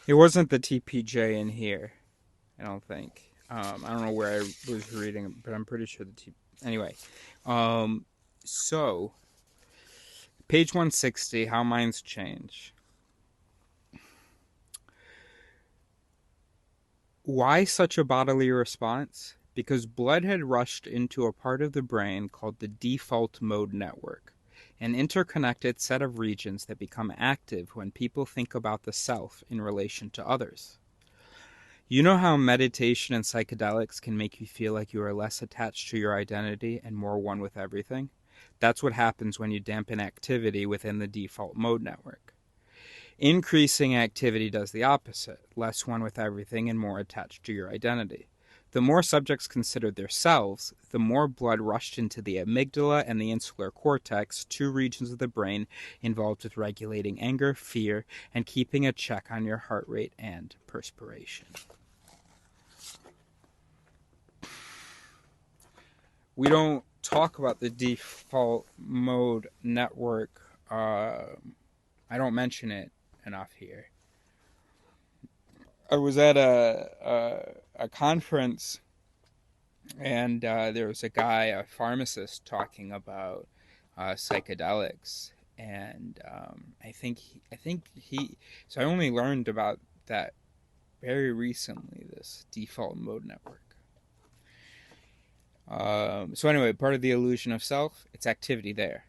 It wasn't the TPJ in here, I don't think. I don't know where I was reading, but I'm pretty sure the T. Anyway, um, so page 160, how minds change. Why such a bodily response? Because blood had rushed into a part of the brain called the default mode network, an interconnected set of regions that become active when people think about the self in relation to others. You know how meditation and psychedelics can make you feel like you are less attached to your identity and more one with everything? That's what happens when you dampen activity within the default mode network. Increasing activity does the opposite, less one with everything and more attached to your identity. The more subjects considered their selves, the more blood rushed into the amygdala and the insular cortex, two regions of the brain involved with regulating anger, fear, and keeping a check on your heart rate and perspiration. We don't talk about the default mode network. I don't mention it enough here. I was at a conference, and there was a guy, a pharmacist, talking about psychedelics, and I think he. So I only learned about that very recently. This default mode network. So anyway, part of the illusion of self, it's activity there.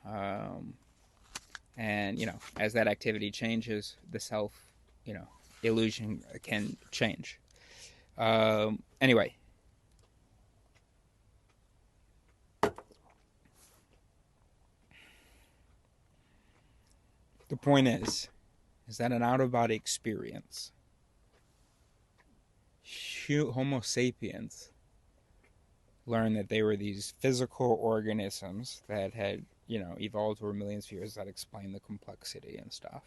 Um, and as that activity changes, the self, you know, illusion can change. Anyway, the point is that an out of body experience, Homo sapiens learned that they were these physical organisms that had, evolved over millions of years, that explain the complexity and stuff.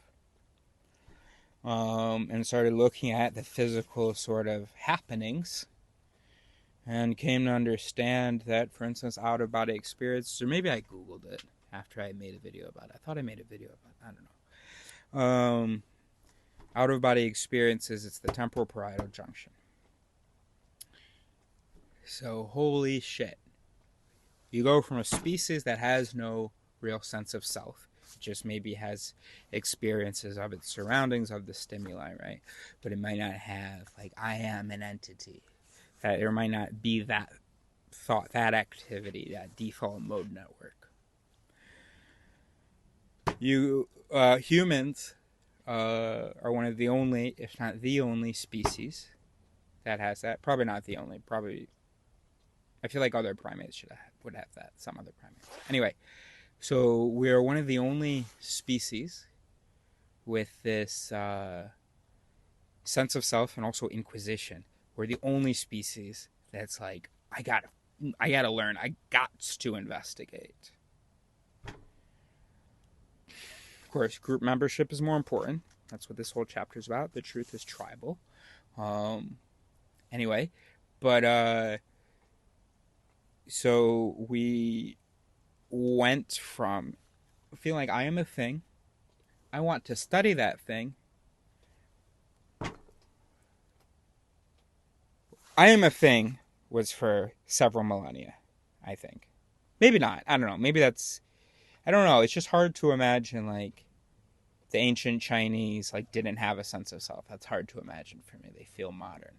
And started looking at the physical sort of happenings, and came to understand that, for instance, out of body experience, or maybe I Googled it after I made a video about it. I thought I made a video about it. I don't know. Out of body experiences, it's the temporal parietal junction. So, holy shit. You go from a species that has no real sense of self, just maybe has experiences of its surroundings, of the stimuli, right? But it might not have, like, I am an entity. That there might not be that thought, that activity, that default mode network. Humans are one of the only, if not the only, species that has that. Probably not the only. Probably, I feel like other primates would have that. Some other primates. Anyway, so we are one of the only species with this sense of self and also inquisition. We're the only species that's like, I gotta learn. I got to investigate. Of course, group membership is more important. That's what this whole chapter is about. The truth is tribal. Um, anyway, but so we went from feeling like I am a thing. I want to study that thing. I am a thing was for several millennia, I think. Maybe not. I don't know. Maybe that's. I don't know. It's just hard to imagine like the ancient Chinese like didn't have a sense of self. That's hard to imagine for me. They feel modern,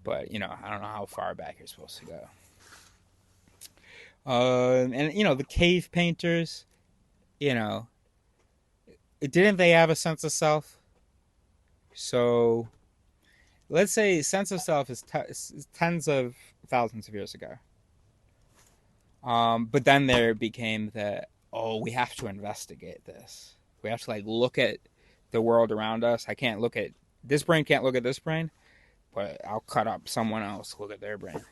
but I don't know how far back you're supposed to go. And the cave painters, you know, didn't they have a sense of self? So let's say sense of self is tens of thousands of years ago. But then there became the, oh, we have to investigate this. We have to like look at the world around us. I can't look at this brain. Can't look at this brain, but I'll cut up someone else. Look at their brain.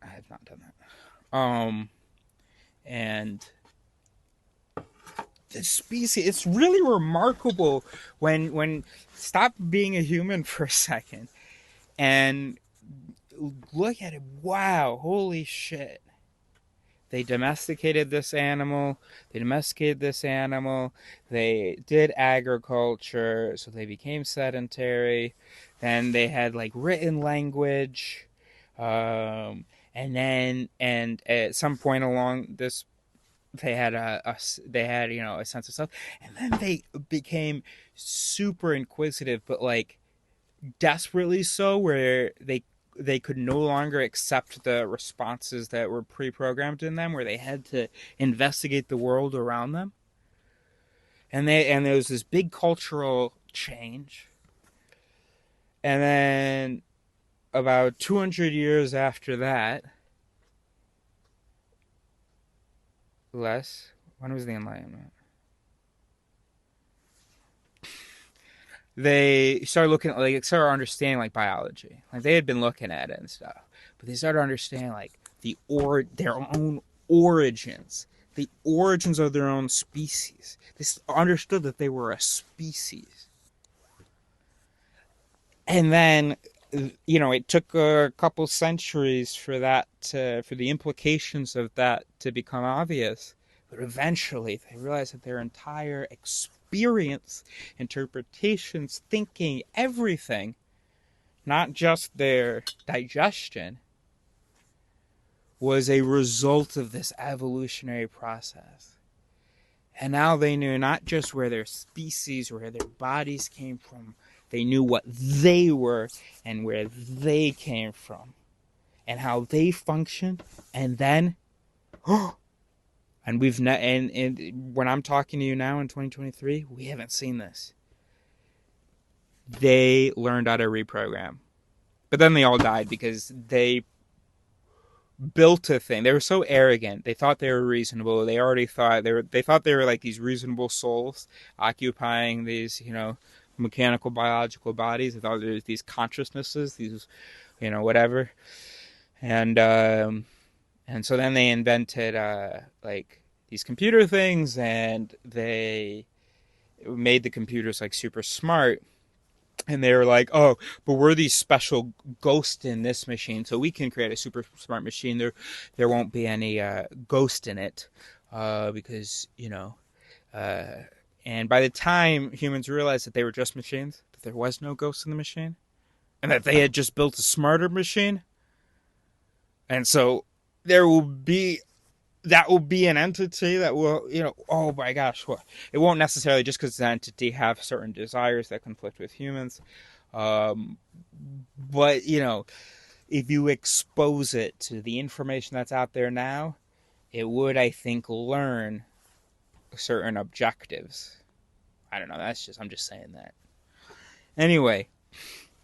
I have not done that. And the species, it's really remarkable when stop being a human for a second and look at it. Wow, holy shit. They domesticated this animal. They domesticated this animal. They did agriculture, so they became sedentary. Then they had like written language, and at some point along this, they had they had a sense of self, and then they became super inquisitive, but like desperately so, where they could no longer accept the responses that were pre-programmed in them, where they had to investigate the world around them. And there was this big cultural change. And then about 200 years after that, less, when was the Enlightenment? They started looking, like, started understanding like biology. Like they had been looking at it and stuff, but they started understanding like their own origins, the origins of their own species. They understood that they were a species. And then it took a couple centuries for for the implications of that to become obvious. But eventually they realized that their entire experience, interpretations, thinking, everything, not just their digestion, was a result of this evolutionary process. And now they knew not just where their species, where their bodies came from, they knew what they were and where they came from and how they functioned. And then, and when I'm talking to you now in 2023, we haven't seen this. They learned how to reprogram. But then they all died because they built a thing. They were so arrogant. They thought they were reasonable. They already thought they were like these reasonable souls occupying these, mechanical biological bodies. They thought there was these consciousnesses, these, whatever. And so then they invented like these computer things, and they made the computers like super smart. And they were like, oh, but we're these special ghosts in this machine, so we can create a super smart machine. There won't be any ghost in it, because and by the time humans realized that they were just machines, that there was no ghost in the machine, and that they had just built a smarter machine, and so that will be an entity that will, oh my gosh, it won't necessarily, just because the entity have certain desires that conflict with humans, but if you expose it to the information that's out there now, it would, I think, learn certain objectives. I don't know, I'm just saying that. Anyway,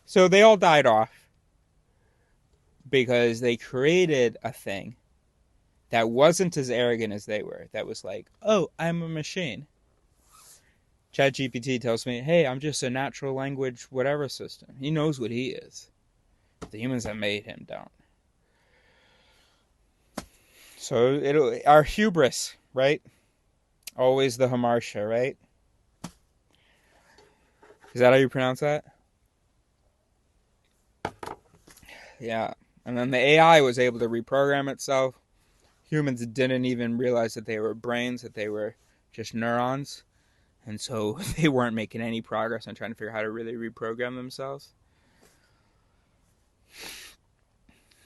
so they all died off because they created a thing that wasn't as arrogant as they were. That was like, oh, I'm a machine. ChatGPT tells me, hey, I'm just a natural language whatever system. He knows what he is. The humans that made him don't. So our hubris, right? Always the hamartia, right? Is that how you pronounce that? Yeah. And then the AI was able to reprogram itself. Humans didn't even realize that they were brains, that they were just neurons. And so they weren't making any progress on trying to figure out how to really reprogram themselves.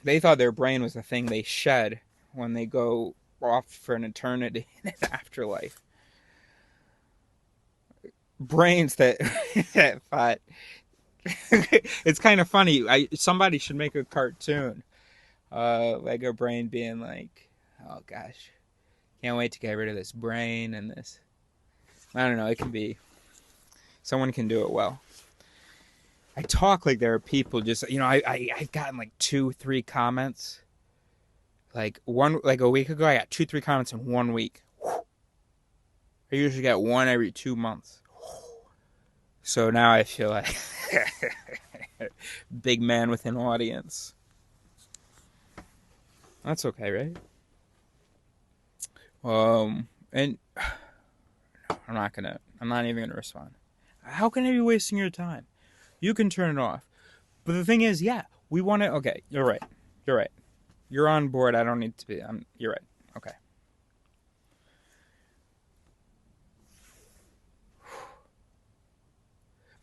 They thought their brain was the thing they shed when they go off for an eternity in an afterlife. Brains that thought... It's kind of funny. Somebody should make a cartoon. Like a brain being like, oh gosh, can't wait to get rid of this brain and this. I don't know, it can be... Someone can do it well. I talk like there are people just, I've gotten like 2-3 comments. Like a week ago, I got 2-3 comments in 1 week. I usually get one every 2 months. So now I feel like big man with an audience. That's okay, right? And I'm not even gonna respond. How can I be wasting your time? You can turn it off. But the thing is, yeah, we want to. Okay, you're right. You're on board. I don't need to be. You're right. Okay.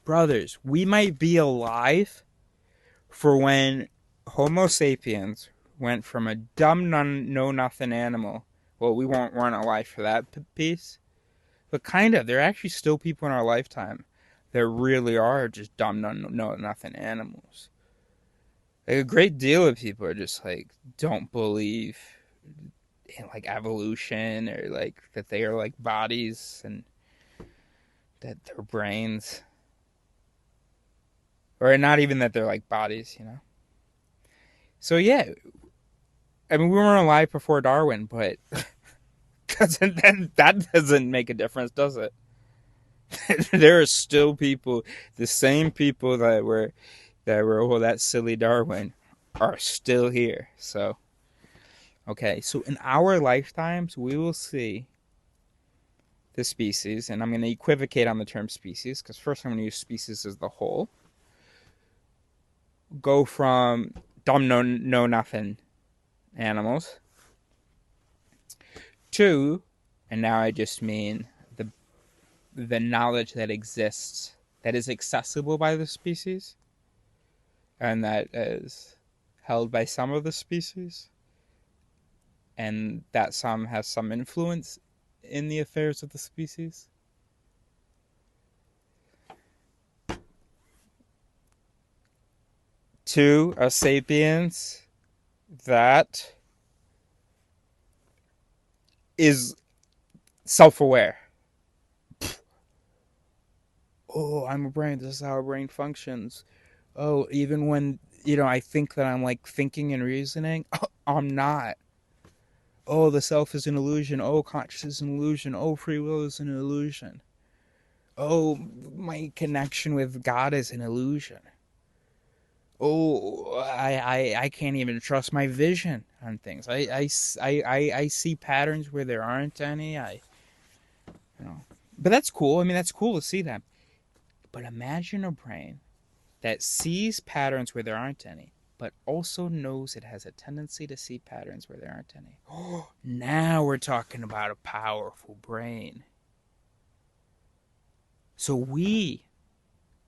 Brothers, we might be alive for when Homo sapiens went from a dumb, know nothing animal. Well, weren't alive for that piece, but kind of. There are actually still people in our lifetime that really are just dumb, know nothing animals. Like a great deal of people are just like don't believe in like evolution or like that they are like bodies and that they're brains, or not even that they're like bodies, you know. So yeah, I mean we weren't alive before Darwin, but that doesn't make a difference, does it? There are still people, the same people that were well, that silly Darwin, are still here. So okay, so in our lifetimes, we will see the species, and I'm going to equivocate on the term species because first I'm going to use species as the whole. Go from dumb, know nothing animals to, and now I just mean the knowledge that exists that is accessible by the species and that is held by some of the species, and that some has some influence in the affairs of the species. Two, a sapiens that is self-aware. Oh, I'm a brain. This is how a brain functions. Oh, even when, I think that I'm like thinking and reasoning, I'm not. Oh, the self is an illusion. Oh, consciousness is an illusion. Oh, free will is an illusion. Oh, my connection with God is an illusion. Oh, I can't even trust my vision on things. I see patterns where there aren't any. But that's cool. I mean, that's cool to see that. But imagine a brain that sees patterns where there aren't any, but also knows it has a tendency to see patterns where there aren't any. Oh, now we're talking about a powerful brain. So we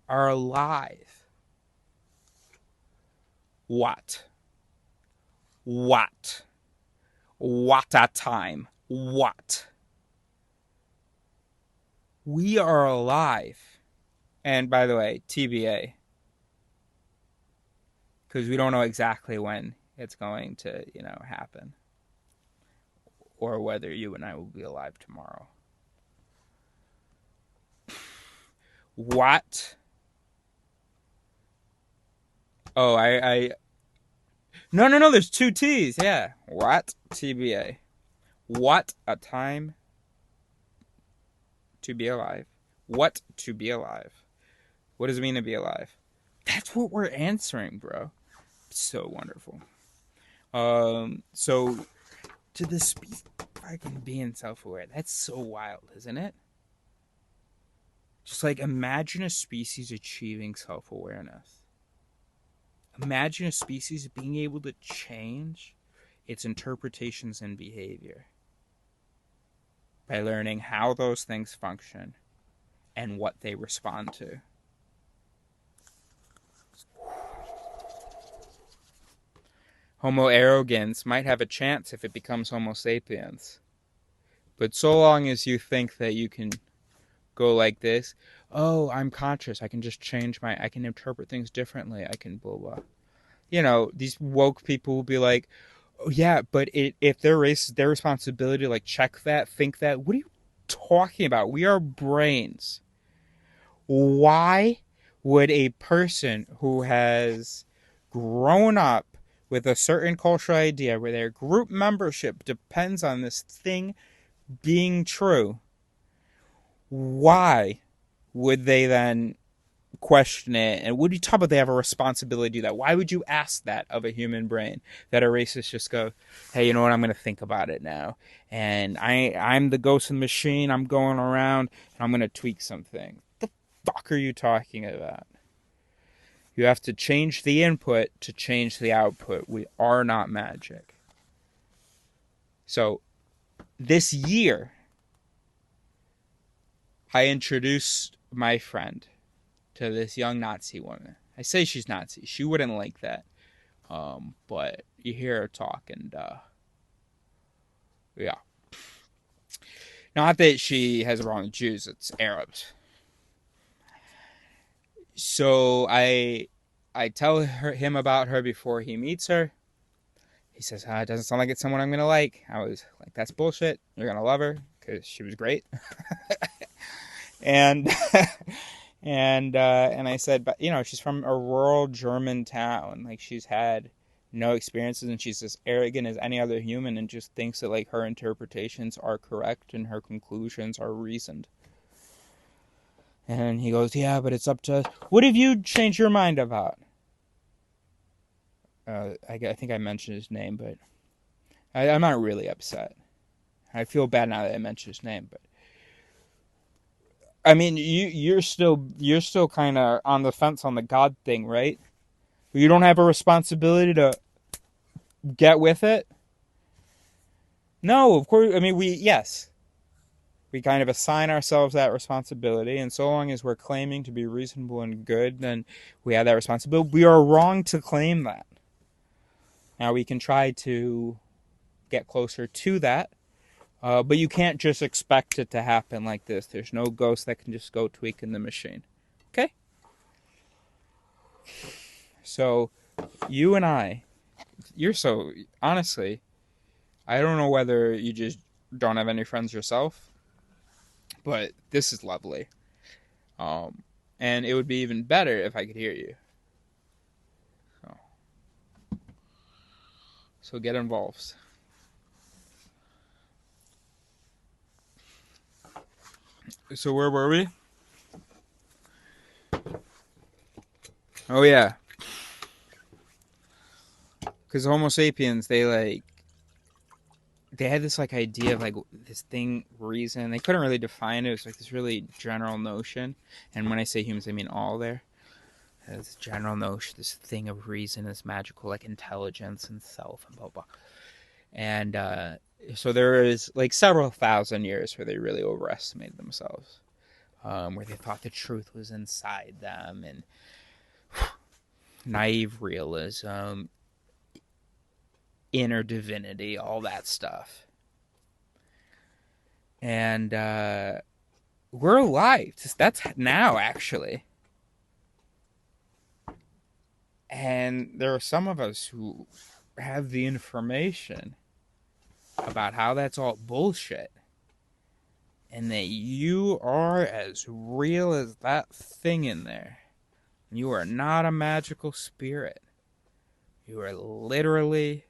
are alive. What? What? What a time. What? We are alive. And by the way, TBA, because we don't know exactly when it's going to, happen, or whether you and I will be alive tomorrow. What? Oh, no, no, no. There's two T's. Yeah. What? TBA. What a time to be alive. What to be alive? What does it mean to be alive? That's what we're answering, bro. So wonderful. So to the fucking being self-aware. That's so wild, isn't it? Just like imagine a species achieving self-awareness. Imagine a species being able to change its interpretations and behavior by learning how those things function and what they respond to. Homo arrogans might have a chance if it becomes Homo sapiens. But so long as you think that you can go like this, oh, I'm conscious, I can just I can interpret things differently, I can blah blah. These woke people will be like, oh yeah, but if their responsibility to like check that, think that. What are you talking about? We are brains. Why would a person who has grown up with a certain cultural idea where their group membership depends on this thing being true, why would they then question it? And would you talk about they have a responsibility to do that? Why would you ask that of a human brain, that a racist just go, hey, you know what, I'm going to think about it now, and I'm the ghost in the machine, I'm going around and I'm going to tweak something? The fuck are you talking about? You have to change the input to change the output. We are not magic. So This year, I introduced my friend to this young Nazi woman. I say she's Nazi. She wouldn't like that. But you hear her talk, and yeah. Not that she has a problem with Jews, it's Arabs. So I tell him about her before he meets her. He says, it doesn't sound like it's someone I'm going to like. I was like, that's bullshit. You're going to love her because she was great. and and I said, but she's from a rural German town. Like, she's had no experiences, and she's as arrogant as any other human, and just thinks that like her interpretations are correct and her conclusions are reasoned. And he goes, yeah, but it's up to us. What have you changed your mind about? I think I mentioned his name, but I'm not really upset. I feel bad now that I mentioned his name, but I mean, you're still kind of on the fence on the God thing, right? You don't have a responsibility to get with it. No, of course. I mean, yes, we kind of assign ourselves that responsibility, and so long as we're claiming to be reasonable and good, then we have that responsibility. We are wrong to claim that. Now we can try to get closer to that, but you can't just expect it to happen like this. There's no ghost that can just go tweaking the machine. Okay? So, you and you're so, honestly, I don't know whether you just don't have any friends yourself, but this is lovely. And it would be even better if I could hear you. So get involved. So where were we? Oh yeah. Because Homo sapiens, they had this like idea of like this thing, reason. They couldn't really define it. It was like this really general notion. And when I say humans, I mean all there. This general notion, this thing of reason, this magical like intelligence and self and blah blah. And so there is like several thousand years where they really overestimated themselves, where they thought the truth was inside them, and naive realism, inner divinity, all that stuff. And we're alive. That's now, actually. And there are some of us who have the information about how that's all bullshit. And that you are as real as that thing in there. You are not a magical spirit. You are literally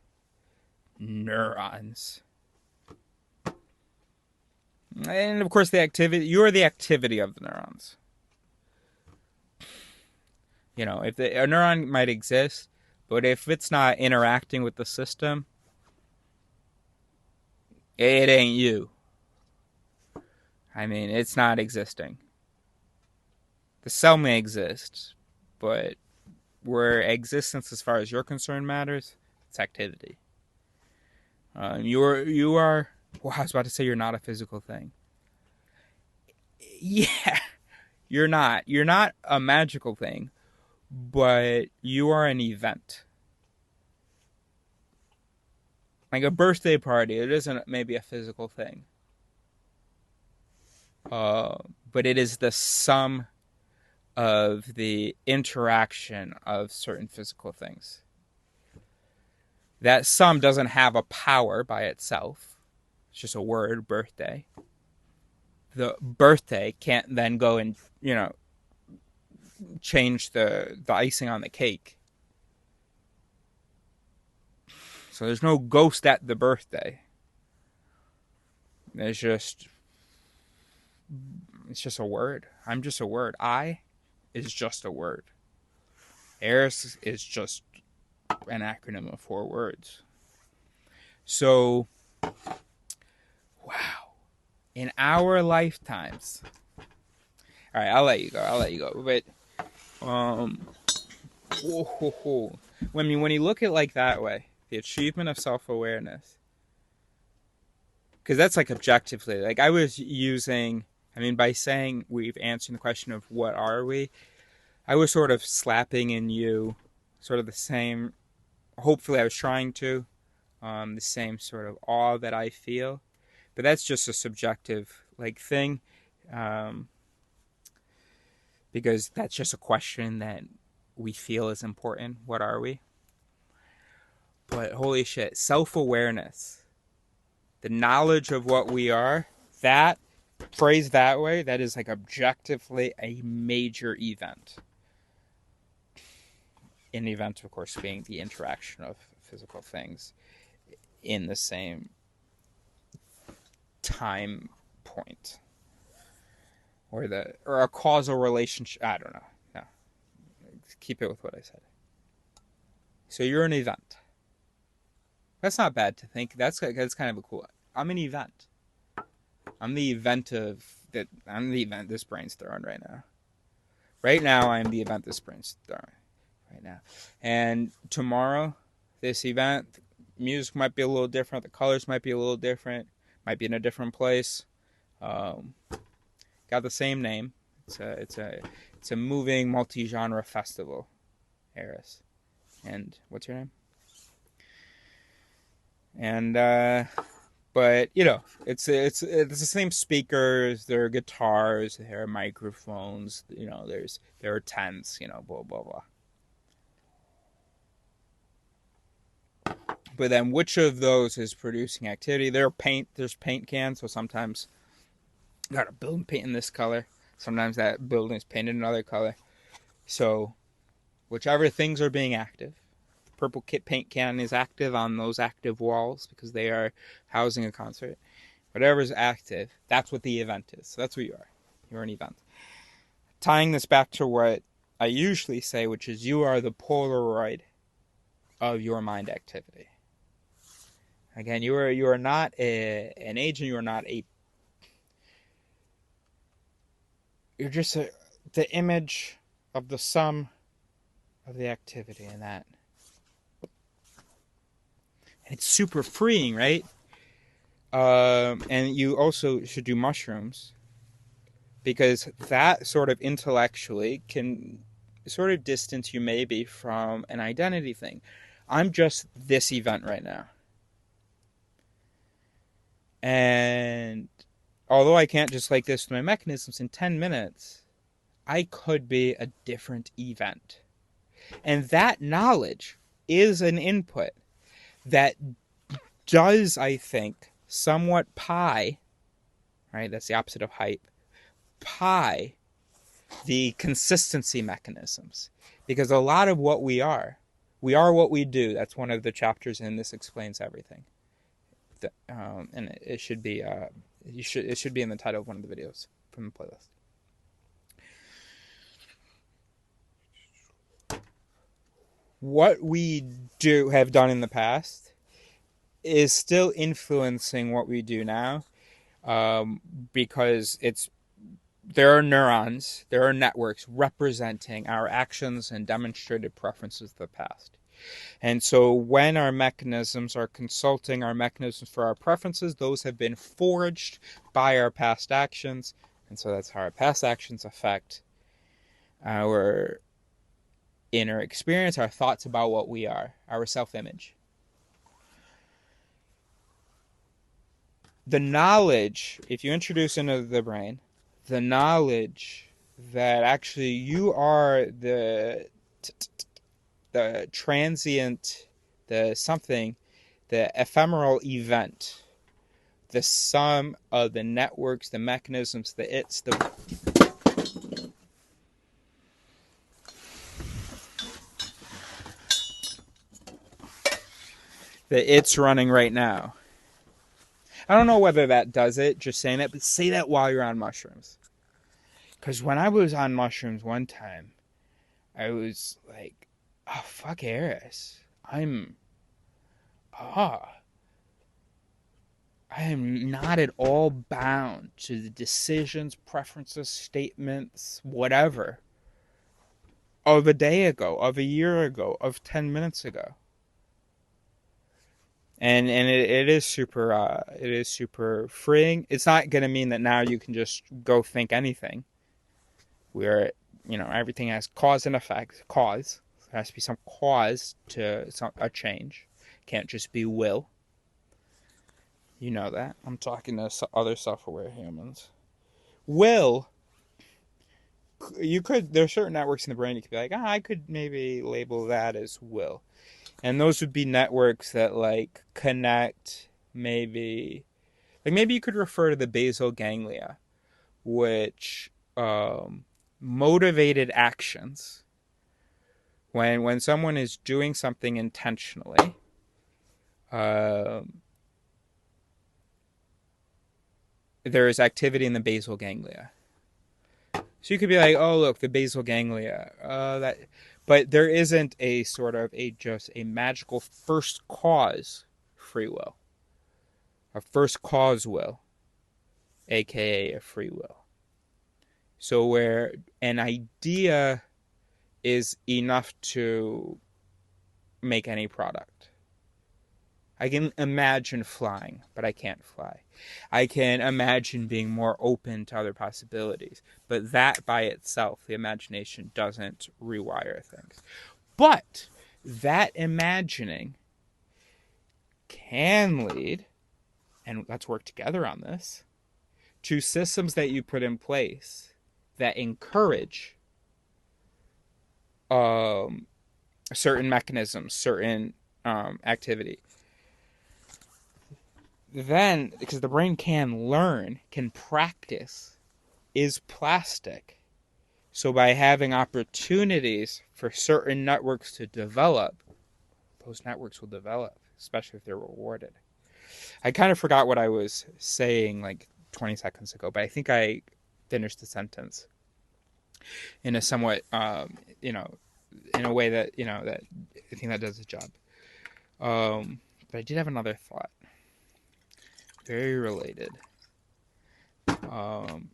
neurons. And of course, you are the activity of the neurons. If a neuron might exist, but if it's not interacting with the system, it ain't you. I mean, it's not existing. The cell may exist, but where existence, as far as you're concerned, matters, it's activity. You are. Well, I was about to say you're not a physical thing. Yeah, you're not. You're not a magical thing, but you are an event. Like a birthday party, it isn't maybe a physical thing. But it is the sum of the interaction of certain physical things. That sum doesn't have a power by itself. It's just a word, birthday. The birthday can't then go and, change the icing on the cake. So there's no ghost at the birthday. It's just a word. I'm just a word. I is just a word. Eris is just an acronym of 4 words. So, wow. In our lifetimes. All right, I'll let you go. But, when you look at it like that way, the achievement of self-awareness, because that's like objectively. Like I was using, I mean, by saying we've answered the question of what are we, I was sort of slapping in you sort of the same, hopefully I was trying to, the same sort of awe that I feel. But that's just a subjective like thing, um, because that's just a question that we feel is important. What are we? But holy shit, self-awareness, the knowledge of what we are, that phrased that way, that is like objectively a major event. An event, of course, being the interaction of physical things in the same time point, or a causal relationship. I don't know. No, keep it with what I said. So you're an event. That's not bad to think. That's kind of a cool. I'm an event. I'm the event of that. I'm the event this brain's throwing right now. Right now, I'm the event this brain's throwing right now. And tomorrow, this event, music might be a little different. The colors might be a little different. Might be in a different place. Got the same name. It's a moving multi-genre festival. Eris. And what's your name? And but you know, it's the same speakers. There are guitars. There are microphones. You know, there are tents. You know, blah blah blah. But then, which of those is producing activity? There's paint cans. So sometimes you got a building painting this color. Sometimes that building is painted another color. So whichever things are being active. Purple paint can is active on those active walls because they are housing a concert. Whatever's active, that's what the event is. So that's what you are. You're an event. Tying this back to what I usually say, which is you are the Polaroid of your mind activity. Again, you are not an agent. You are not a. You're just the image of the sum of the activity, and that. It's super freeing, right? And you also should do mushrooms because that sort of intellectually can sort of distance you maybe from an identity thing. I'm just this event right now. And although I can't just like this with my mechanisms in 10 minutes, I could be a different event. And that knowledge is an input that does, I think, somewhat pie, right? That's the opposite of hype. Pie the consistency mechanisms. Because a lot of what we are what we do. That's one of the chapters in This Explains Everything. And it should be it should be in the title of one of the videos from the playlist. What we have done in the past is still influencing what we do now, because there are neurons, there are networks representing our actions and demonstrated preferences of the past. And so when our mechanisms are consulting our mechanisms for our preferences, those have been forged by our past actions. And so that's how our past actions affect our inner experience, our thoughts about what we are, our self-image. The knowledge, if you introduce into the brain, the knowledge that actually you are the transient, the something, the ephemeral event, the sum of the networks, the mechanisms, it's running right now. I don't know whether that does it, just saying that, but say that while you're on mushrooms. Because when I was on mushrooms one time, I was like, oh, fuck Eris. I am not at all bound to the decisions, preferences, statements, whatever, of a day ago, of a year ago, of 10 minutes ago. it is super freeing. It's not going to mean that now you can just go think anything. Where everything has cause and effect. Cause there has to be some cause to a change. Can't just be will. You know that. I'm talking to other self-aware humans. Will, there's certain networks in the brain you could be like, I could maybe label that as will. And those would be networks that like connect maybe you could refer to the basal ganglia, which motivated actions. When someone is doing something intentionally, there is activity in the basal ganglia. So you could be like, oh look, the basal ganglia, but there isn't a sort of just a magical first cause free will, a first cause will, aka a free will. So where an idea is enough to make any product. I can imagine flying, but I can't fly. I can imagine being more open to other possibilities, but that by itself, the imagination doesn't rewire things. But that imagining can lead, and let's work together on this, to systems that you put in place that encourage certain mechanisms, certain activity. Then, because the brain can learn, can practice, is plastic. So by having opportunities for certain networks to develop, those networks will develop, especially if they're rewarded. I kind of forgot what I was saying like 20 seconds ago, but I think I finished the sentence in a somewhat, in a way that, that I think that does the job. But I did have another thought. Very related.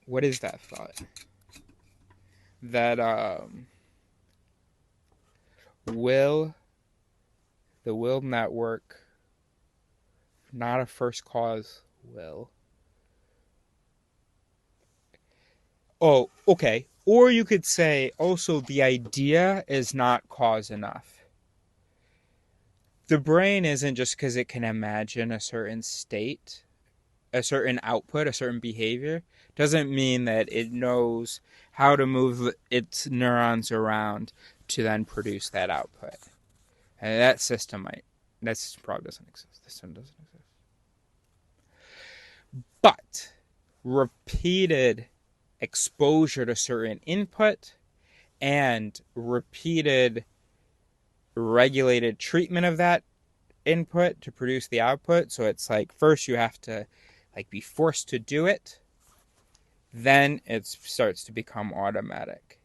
What is that thought? That the will network, not a first cause will. Oh, okay. Or you could say also the idea is not cause enough. The brain isn't just because it can imagine a certain state, a certain output, a certain behavior, doesn't mean that it knows how to move its neurons around to then produce that output. And that system probably doesn't exist. This system doesn't exist. But repeated exposure to certain input and repeated regulated treatment of that input to produce the output. So it's like first you have to like be forced to do it, then it starts to become automatic.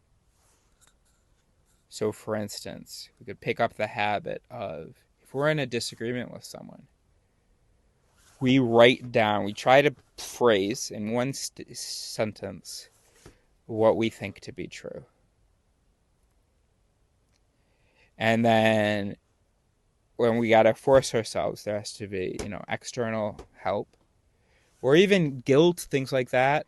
So for instance, we could pick up the habit of, if we're in a disagreement with someone, we try to phrase in one sentence what we think to be true. And then when we got to force ourselves, there has to be, external help. Or even guilt, things like that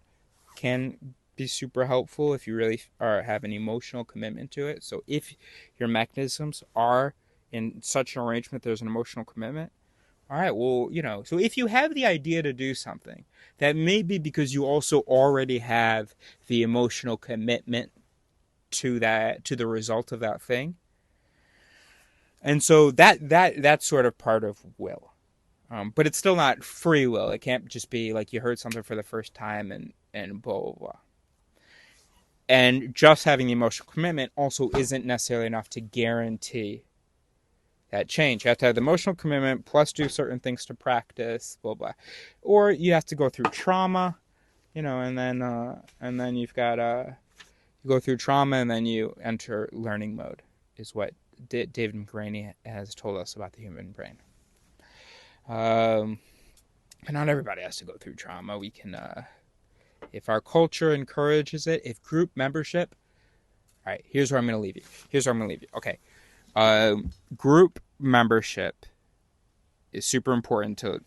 can be super helpful if you really have an emotional commitment to it. So if your mechanisms are in such an arrangement, there's an emotional commitment. All right, well, so if you have the idea to do something, that may be because you also already have the emotional commitment to the result of that thing. And so that's sort of part of will. But it's still not free will. It can't just be like you heard something for the first time and blah, blah, blah. And just having the emotional commitment also isn't necessarily enough to guarantee that change. You have to have the emotional commitment plus do certain things to practice, blah, blah. Or you have to go through trauma, and then you've got you go through trauma and then you enter learning mode, is what David McRaney has told us about the human brain. But not everybody has to go through trauma. We can, if our culture encourages it, if group membership, all right, here's where I'm going to leave you. Okay. Group membership is super important to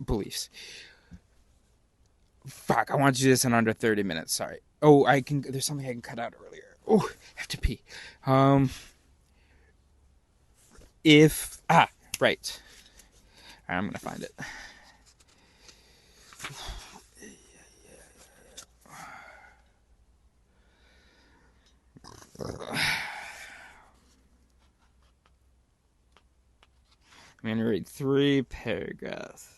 beliefs. Fuck, I want to do this in under 30 minutes. Sorry. Oh, I can. There's something I can cut out earlier. Oh, I have to pee. If right. I'm gonna find it. I'm gonna read 3 paragraphs.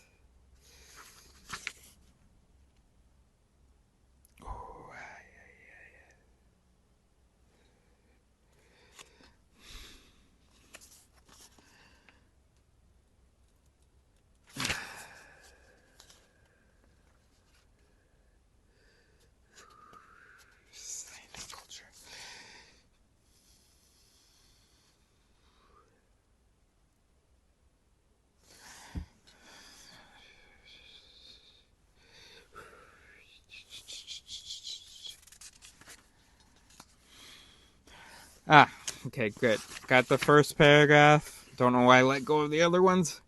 Okay, good. Got the first paragraph. Don't know why I let go of the other ones.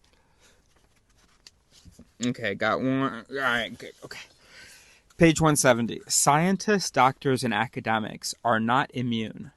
Okay, got one. All right, good. Okay. Page 170. Scientists, doctors, and academics are not immune.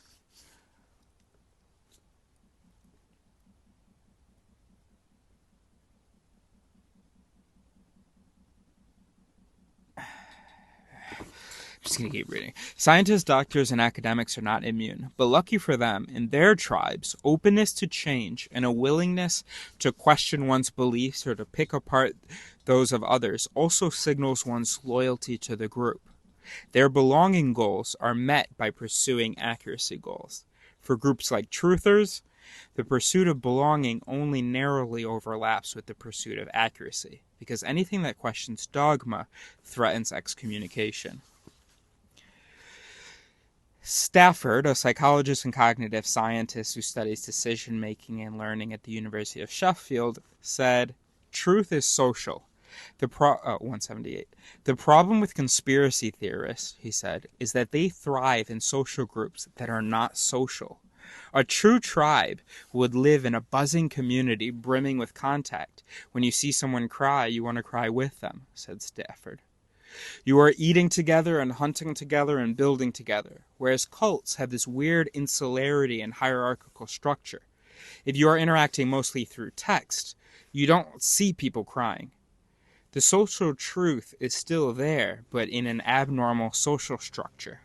Just going to keep reading. Scientists, doctors, and academics are not immune, but lucky for them, in their tribes, openness to change and a willingness to question one's beliefs or to pick apart those of others also signals one's loyalty to the group. Their belonging goals are met by pursuing accuracy goals. For groups like truthers, the pursuit of belonging only narrowly overlaps with the pursuit of accuracy, because anything that questions dogma threatens excommunication. Stafford, a psychologist and cognitive scientist who studies decision-making and learning at the University of Sheffield, said, "Truth is social. 178. The problem with conspiracy theorists," he said, "is that they thrive in social groups that are not social. A true tribe would live in a buzzing community brimming with contact. When you see someone cry, you want to cry with them," said Stafford. You are eating together and hunting together and building together, whereas cults have this weird insularity and hierarchical structure. If you are interacting mostly through text, you don't see people crying. The social truth is still there, but in an abnormal social structure.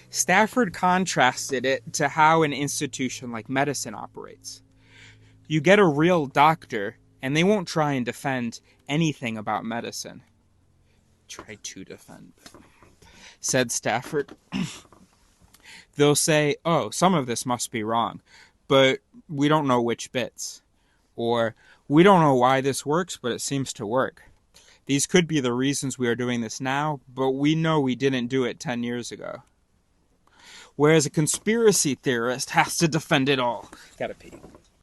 Stafford contrasted it to how an institution like medicine operates. You get a real doctor, and they won't try and defend anything about medicine. Try to defend, said Stafford. They'll say, "Oh, some of this must be wrong, but we don't know which bits." Or, "We don't know why this works, but it seems to work. These could be the reasons we are doing this now, but we know we didn't do it 10 years ago." Whereas a conspiracy theorist has to defend it all. Gotta pee.